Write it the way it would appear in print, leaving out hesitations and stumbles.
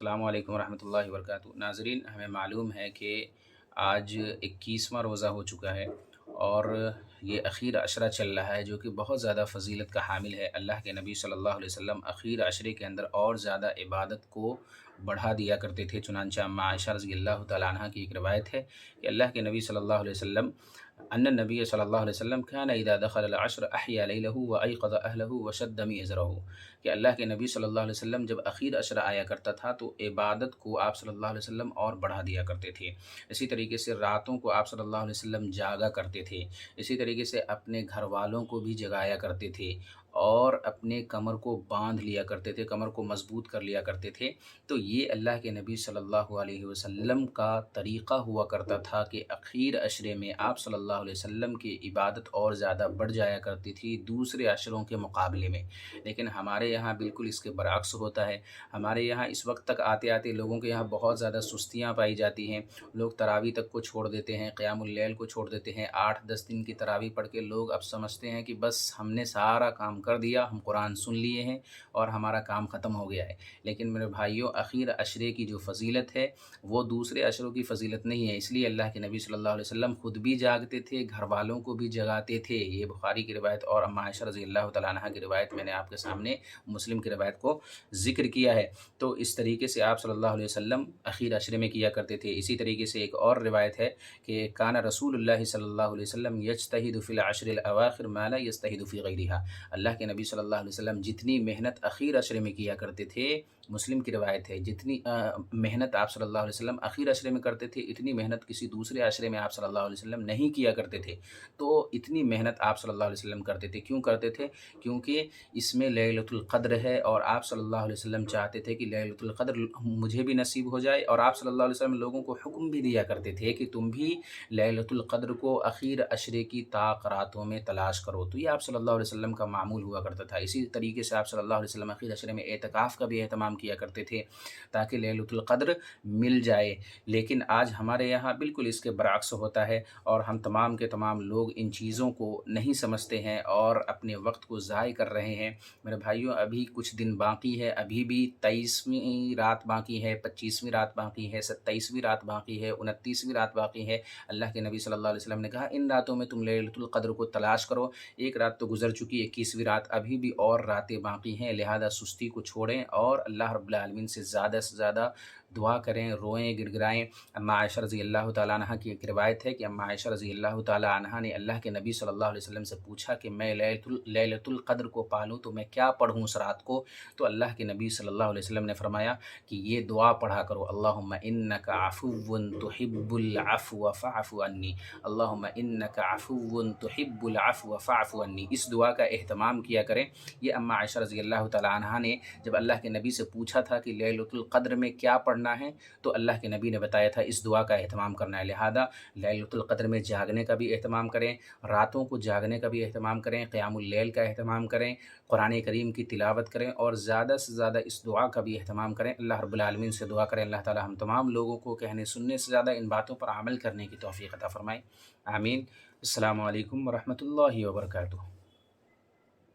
السلام علیکم ورحمۃ اللہ وبرکاتہ۔ ناظرین، ہمیں معلوم ہے کہ آج 21واں روزہ ہو چکا ہے اور یہ اخیر عشرہ چل رہا ہے جو کہ بہت زیادہ فضیلت کا حامل ہے۔ اللہ کے نبی صلی اللہ علیہ وسلم اخیر عشرے کے اندر اور زیادہ عبادت کو بڑھا دیا کرتے تھے، چنانچہ اما عائشہ رضی اللہ تعالیٰ عنہ کی ایک روایت ہے کہ اللہ کے نبی صلی اللہ علیہ وسلم ان النبی صلی اللہ علیہ وسلم كان اذا دخل العشر احیا لیلہ وایقظ اہلہ وشد میئزرہ، کہ اللہ کے نبی صلی اللہ علیہ وسلم جب اخیر عشرہ آیا کرتا تھا تو عبادت کو آپ صلی اللہ علیہ وسلم اور بڑھا دیا کرتے تھے۔ اسی طریقے سے راتوں کو آپ صلی اللہ علیہ وسلم جاگا کرتے تھے، اسی طریقے سے اپنے گھر والوں کو بھی جگایا کرتے تھے اور اپنے کمر کو باندھ لیا کرتے تھے، کمر کو مضبوط کر لیا کرتے تھے۔ تو یہ اللہ کے نبی صلی اللہ علیہ وسلم کا طریقہ ہوا کرتا تھا کہ اخیر عشرے میں آپ صلی اللہ علیہ وسلم کی عبادت اور زیادہ بڑھ جایا کرتی تھی دوسرے عشروں کے مقابلے میں۔ لیکن ہمارے یہاں بالکل اس کے برعکس ہوتا ہے۔ ہمارے یہاں اس وقت تک آتے آتے لوگوں کے یہاں بہت زیادہ سستیاں پائی جاتی ہیں۔ لوگ تراویح تک کو چھوڑ دیتے ہیں، قیام اللیل کو چھوڑ دیتے ہیں۔ 8-10 دن کی تراویح پڑھ کے لوگ اب سمجھتے ہیں کہ بس ہم نے سارا کام کر دیا، ہم قرآن سن لیے ہیں اور ہمارا کام ختم ہو گیا ہے۔ لیکن میرے بھائیوں، اخیر عشرے کی جو فضیلت ہے وہ دوسرے عشروں کی فضیلت نہیں ہے۔ اس لیے اللہ کے نبی صلی اللہ علیہ وسلم خود بھی جاگتے تھے، گھر والوں کو بھی جگاتے تھے۔ یہ بخاری کی روایت اور اما عائشہ رضی اللہ تعالیٰ عنہ کی روایت میں نے آپ کے سامنے مسلم کی روایت کو ذکر کیا ہے۔ تو اس طریقے سے آپ صلی اللہ علیہ وسلم اخیر عشرے میں کیا کرتے تھے۔ اسی طریقے سے ایک اور روایت ہے کہ کان رسول اللہ صلی اللہ علیہ وسلم یجتہد فی العشر الاواخر ما لا یجتہد فی غیرہا۔ اللہ کے نبی صلی اللہ علیہ وسلم جتنی محنت اخیر عشرے میں کیا کرتے تھے، مسلم کی روایت ہے، جتنی محنت آپ صلی اللہ علیہ وسلم اخیر عشرے میں کرتے تھے اتنی محنت کسی دوسرے عشرے میں آپ صلی اللہ علیہ وسلم نہیں کیا کرتے تھے۔ تو اتنی محنت آپ صلی اللہ علیہ وسلم کرتے تھے، کیوں کرتے تھے؟ کیونکہ اس میں لیلۃ القدر ہے اور آپ صلی اللہ علیہ وسلم چاہتے تھے کہ لیلۃ القدر مجھے بھی نصیب ہو جائے، اور آپ صلی اللہ علیہ وسلم لوگوں کو حکم بھی دیا کرتے تھے کہ تم بھی لیلۃ القدر کو اخیر عشرے کی طاق راتوں میں تلاش کرو۔ تو یہ آپ صلی اللہ علیہ وسلم کا معمول ہوا کرتا تھا۔ اسی طریقے سے آپ صلی اللہ علیہ وسلم اخیر عشرے میں اعتکاف کا بھی اہتمام کیا کرتے تھے تاکہ لیلۃ القدر مل جائے۔ لیکن آج ہمارے یہاں بالکل اس کے برعکس ہوتا ہے اور ہم تمام کے تمام لوگ ان چیزوں کو نہیں سمجھتے ہیں اور اپنے وقت کو ضائع کر رہے ہیں۔ میرے بھائیوں، ابھی کچھ دن باقی ہے، ابھی بھی 23ویں رات باقی ہے، 25ویں رات باقی ہے، 27ویں رات باقی ہے، 29ویں رات باقی ہے۔ اللہ کے نبی صلی اللہ علیہ وسلم نے کہا ان راتوں میں تم لیلۃ القدر کو تلاش کرو۔ ایک رات تو گزر چکی، 21ویں رات، ابھی بھی اور راتیں باقی ہیں، لہذا سستی کو چھوڑیں اور اللہ رب العالمین سے زیادہ دعا کریں، روئیں، گڑ گڑائیں۔ اما عائشہ رضی اللہ تعالیٰ عنہ کی ایک روایت ہے کہ اما عائشہ رضی اللہ تعالیٰ عنہ نے اللہ کے نبی صلی اللہ علیہ وسلم سے پوچھا کہ میں لیلۃ القدر کو پالوں تو میں کیا پڑھوں اس رات کو؟ تو اللہ کے نبی صلی اللہ علیہ وسلم نے فرمایا کہ یہ دعا پڑھا کرو، اللہم انک عفو تحب العفو فاعف عنی، اللہم انک عفو تحب العفو فاعف عنی۔ اس دعا کا اہتمام کیا کریں۔ یہ اما عائشہ رضی اللہ تعالیٰ عنہ نے جب اللہ کے نبی سے پوچھا تھا کہ لیلۃ القدر میں کیا پڑھنا ہے تو اللہ کے نبی نے بتایا تھا اس دعا کا اہتمام کرنا ہے۔ لہذا لیلۃ القدر میں جاگنے کا بھی اہتمام کریں، راتوں کو جاگنے کا بھی اہتمام کریں، قیام اللیل کا اہتمام کریں، قرآن کریم کی تلاوت کریں اور زیادہ سے زیادہ اس دعا کا بھی اہتمام کریں۔ اللہ رب العالمین سے دعا کریں اللہ تعالی ہم تمام لوگوں کو کہنے سننے سے زیادہ ان باتوں پر عمل کرنے کی توفیق عطا فرمائے، آمین۔ السلام علیکم ورحمۃ اللہ وبرکاتہ۔